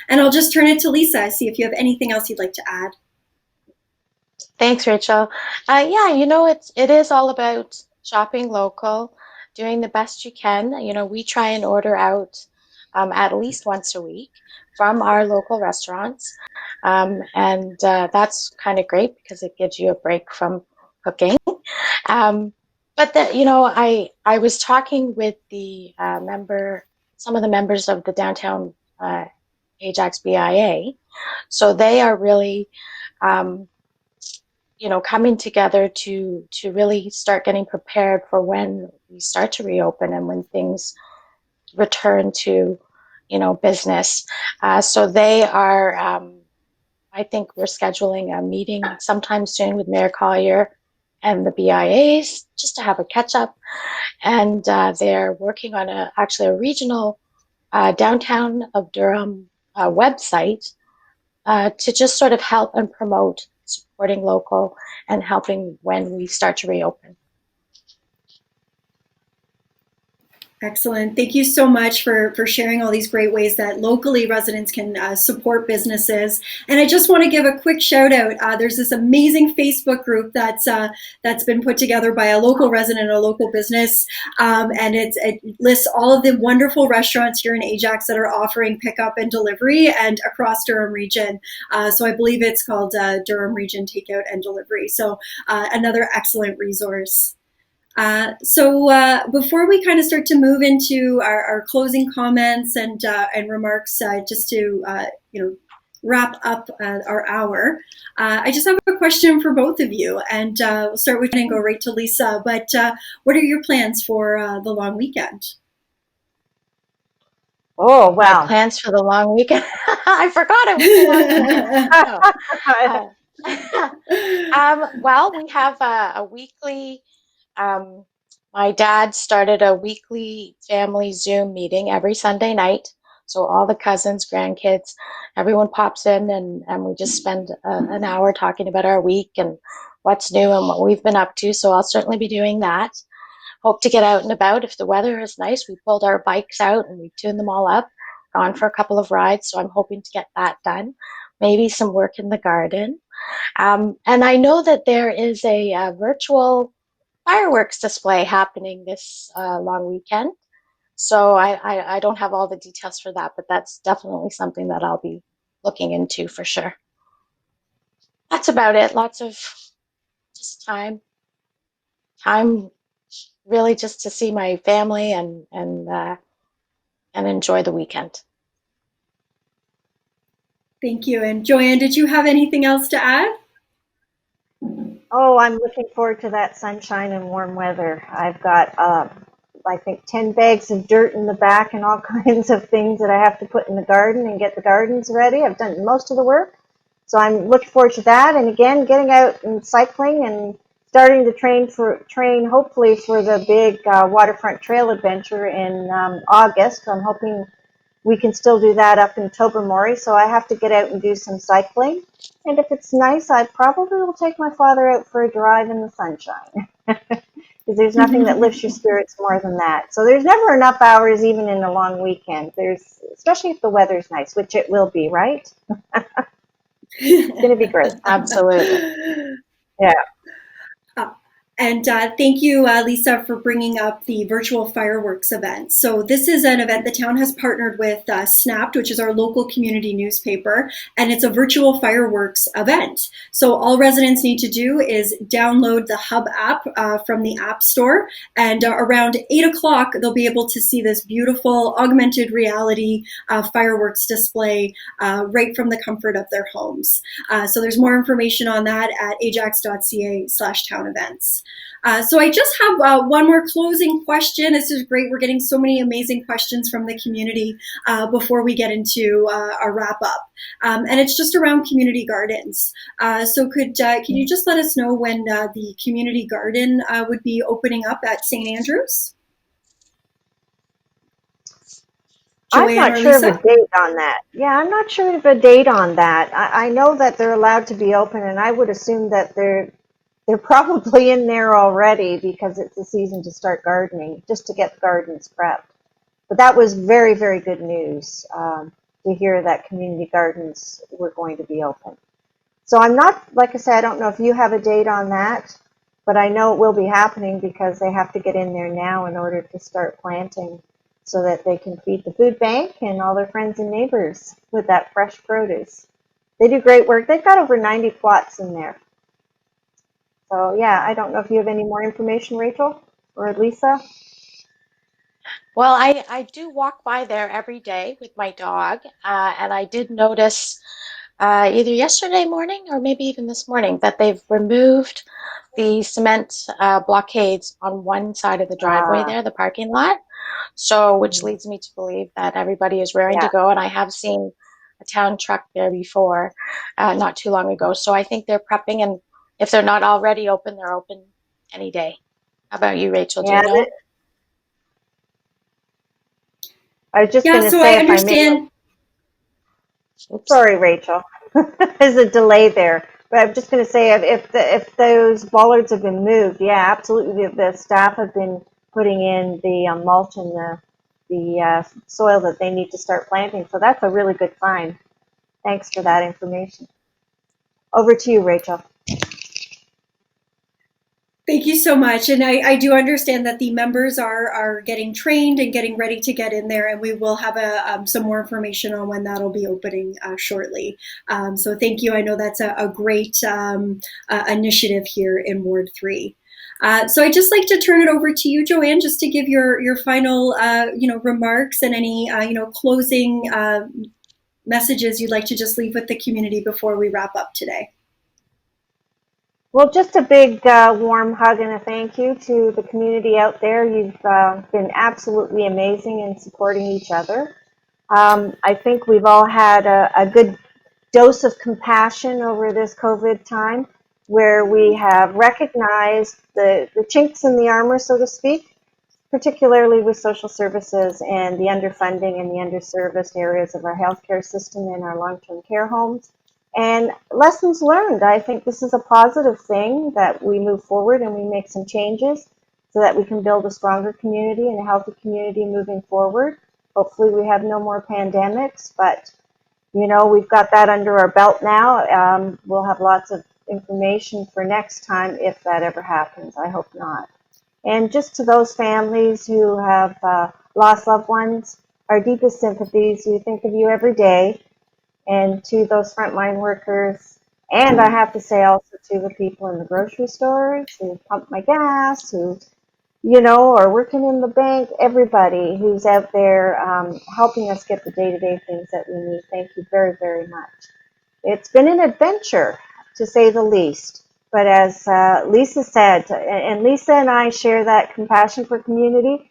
And I'll just turn it to Lisa, see if you have anything else you'd like to add. Thanks, Rachel. Yeah, it is all about shopping local, doing the best you can. We try and order out at least once a week from our local restaurants. And that's kind of great because it gives you a break from cooking. But I was talking with some of the members of the downtown Ajax BIA. So they are really, coming together to really start getting prepared for when we start to reopen and when things return to, business. So they are, I think we're scheduling a meeting sometime soon with Mayor Collier and the BIAs just to have a catch up. And they're working on actually a regional downtown of Durham website to just sort of help and promote supporting local and helping when we start to reopen. Excellent. Thank you so much for sharing all these great ways that locally residents can support businesses. And I just want to give a quick shout out. There's this amazing Facebook group that's been put together by a local resident, a local business, and it lists all of the wonderful restaurants here in Ajax that are offering pickup and delivery and across Durham Region. So I believe it's called Durham Region Takeout and Delivery. So another excellent resource. So before we kind of start to move into our closing comments and remarks, just to wrap up our hour, I just have a question for both of you, and we'll start with and go right to Lisa. But what are your plans for the long weekend? Oh, My wow. plans for the long weekend. I forgot it was the long weekend. No. Well, we have a weekly. Um, my dad started a weekly family Zoom meeting every Sunday night. So all the cousins, grandkids, everyone pops in and we just spend an hour talking about our week and what's new and what we've been up to. So I'll certainly be doing that. Hope to get out and about. If the weather is nice, we pulled our bikes out and we tuned them all up, gone for a couple of rides. So I'm hoping to get that done. Maybe some work in the garden. And I know that there is a virtual fireworks display happening this long weekend. So I don't have all the details for that, but that's definitely something that I'll be looking into for sure. That's about it. Lots of just time really just to see my family and enjoy the weekend. Thank you. And Joanne, did you have anything else to add? Oh, I'm looking forward to that sunshine and warm weather. I've got, I think, 10 bags of dirt in the back and all kinds of things that I have to put in the garden and get the gardens ready. I've done most of the work. So I'm looking forward to that. And again, getting out and cycling and starting to train hopefully for the big waterfront trail adventure in August. I'm hoping we can still do that up in Tobermory. So I have to get out and do some cycling. And if it's nice, I probably will take my father out for a drive in the sunshine. Because there's nothing that lifts your spirits more than that. So there's never enough hours, even in a long weekend. Especially if the weather's nice, which it will be, right? It's going to be great. Absolutely. Yeah. And thank you, Lisa, for bringing up the virtual fireworks event. So this is an event the town has partnered with Snapped, which is our local community newspaper, and it's a virtual fireworks event. So all residents need to do is download the Hub app from the App Store, and around 8 o'clock, they'll be able to see this beautiful augmented reality fireworks display right from the comfort of their homes. So there's more information on that at ajax.ca/town events. So I just have one more closing question. This is great. We're getting so many amazing questions from the community before we get into a wrap up. And it's just around community gardens. So can you just let us know when the community garden would be opening up at St. Andrews? I'm not sure of a date on that. Yeah, I'm not sure of a date on that. I know that they're allowed to be open, and I would assume that they're probably in there already because it's the season to start gardening, just to get the gardens prepped. But that was very, very good news to hear that community gardens were going to be open. So I'm not, like I said, I don't know if you have a date on that, but I know it will be happening because they have to get in there now in order to start planting so that they can feed the food bank and all their friends and neighbors with that fresh produce. They do great work. They've got over 90 plots in there. So, yeah, I don't know if you have any more information, Rachel or Lisa. Well, I do walk by there every day with my dog, and I did notice either yesterday morning or maybe even this morning that they've removed the cement blockades on one side of the driveway there, the parking lot. So, which leads me to believe that everybody is raring to go, and I have seen a town truck there before, not too long ago. So I think they're prepping, and if they're not already open, they're open any day. How about you, Rachel? Do you know? I was just going to so say, I understand. Sorry, Rachel. There's a delay there. But I'm just going to say, if those bollards have been moved, yeah, absolutely. The staff have been putting in the mulch and the soil that they need to start planting. So that's a really good find. Thanks for that information. Over to you, Rachel. Thank you so much. And I do understand that the members are getting trained and getting ready to get in there, and we will have some more information on when that'll be opening shortly. So thank you. I know that's a great initiative here in Ward 3. So I'd just like to turn it over to you, Joanne, just to give your final remarks and any closing messages you'd like to just leave with the community before we wrap up today. Well, just a big warm hug and a thank you to the community out there. You've been absolutely amazing in supporting each other. I think we've all had a good dose of compassion over this COVID time, where we have recognized the chinks in the armor, so to speak, particularly with social services and the underfunding and the underserviced areas of our healthcare system and our long-term care homes. And lessons learned. I think this is a positive thing that we move forward and we make some changes so that we can build a stronger community and a healthy community moving forward. Hopefully we have no more pandemics, but we've got that under our belt now. We'll have lots of information for next time if that ever happens. I hope not. And just to those families who have lost loved ones, our deepest sympathies. We think of you every day. And to those frontline workers, and I have to say also to the people in the grocery stores who pump my gas, who, are working in the bank, everybody who's out there helping us get the day-to-day things that we need. Thank you very, very much. It's been an adventure, to say the least. But as Lisa said, and Lisa and I share that compassion for community,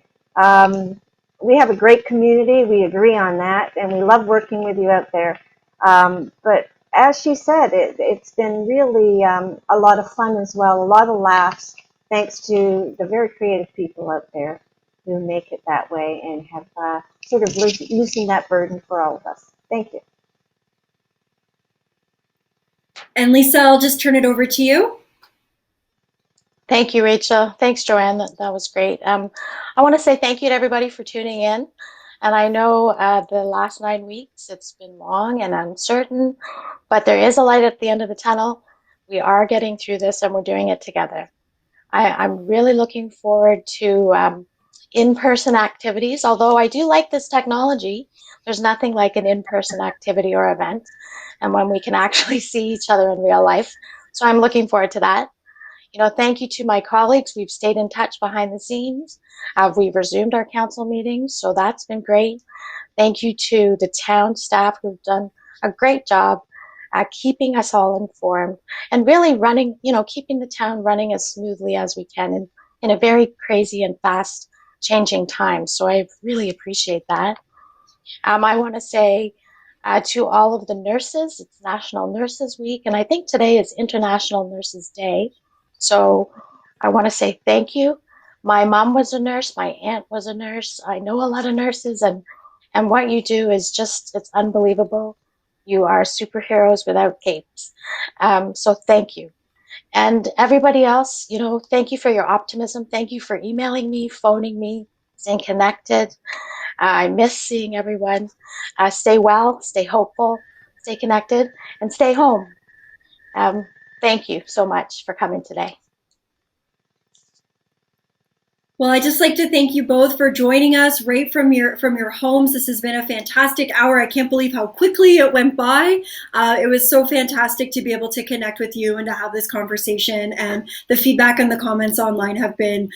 we have a great community. We agree on that, and we love working with you out there. But as she said, it's been really a lot of fun as well, a lot of laughs, thanks to the very creative people out there who make it that way and have sort of loosened that burden for all of us. Thank you. And Lisa, I'll just turn it over to you. Thank you, Rachel. Thanks, Joanne. That was great. I want to say thank you to everybody for tuning in. And I know the last 9 weeks, it's been long and uncertain, but there is a light at the end of the tunnel. We are getting through this and we're doing it together. I'm really looking forward to in-person activities, although I do like this technology. There's nothing like an in-person activity or event, and when we can actually see each other in real life. So I'm looking forward to that. Thank you to my colleagues. We've stayed in touch behind the scenes. We've resumed our council meetings, so that's been great. Thank you to the town staff who've done a great job at keeping us all informed and really running, keeping the town running as smoothly as we can in a very crazy and fast changing time. So I really appreciate that. I want to say to all of the nurses, it's National Nurses Week, and I think today is International Nurses Day. So I want to say thank you. My mom was a nurse. My aunt was a nurse. I know a lot of nurses, and what you do is it's unbelievable. You are superheroes without capes. So thank you. And everybody else, thank you for your optimism. Thank you for emailing me, phoning me, staying connected. I miss seeing everyone. Stay well, stay hopeful, stay connected, and stay home. Thank you so much for coming today. Well, I'd just like to thank you both for joining us right from your homes. This has been a fantastic hour. I can't believe how quickly it went by. It was so fantastic to be able to connect with you and to have this conversation. And the feedback and the comments online have been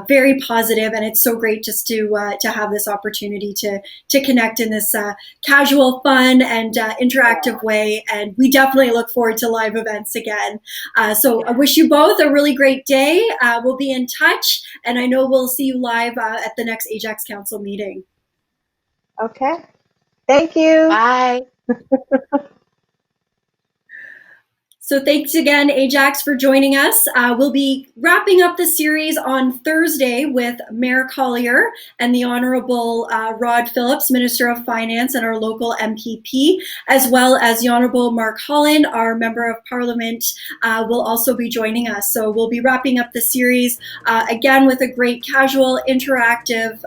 very positive, and it's so great just to have this opportunity to connect in this casual, fun, and interactive way. And we definitely look forward to live events again. So I wish you both a really great day. We'll be in touch, and I know we'll see you live at the next Ajax Council meeting. Okay. Thank you. Bye. So thanks again, Ajax, for joining us. We'll be wrapping up the series on Thursday with Mayor Collier and the Honorable Rod Phillips, Minister of Finance and our local MPP, as well as the Honorable Mark Holland, our Member of Parliament, will also be joining us. So we'll be wrapping up the series again with a great casual interactive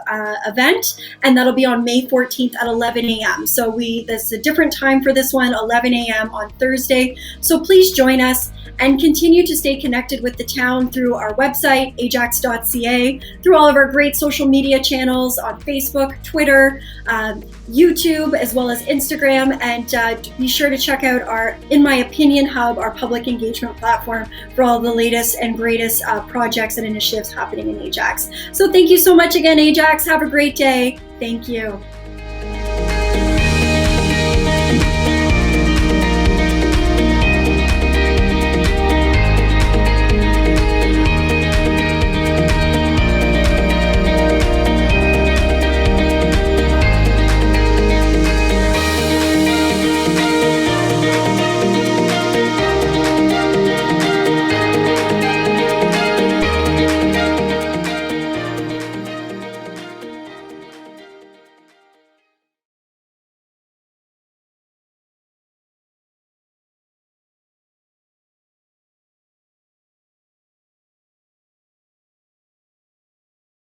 event, and that'll be on May 14th at 11 a.m. So this is a different time for this one, 11 a.m. on Thursday. So please join us and continue to stay connected with the town through our website, ajax.ca, through all of our great social media channels on Facebook, Twitter, YouTube, as well as Instagram. And be sure to check out our In My Opinion Hub, our public engagement platform, for all the latest and greatest projects and initiatives happening in Ajax. So thank you so much again, Ajax. Have a great day. Thank you.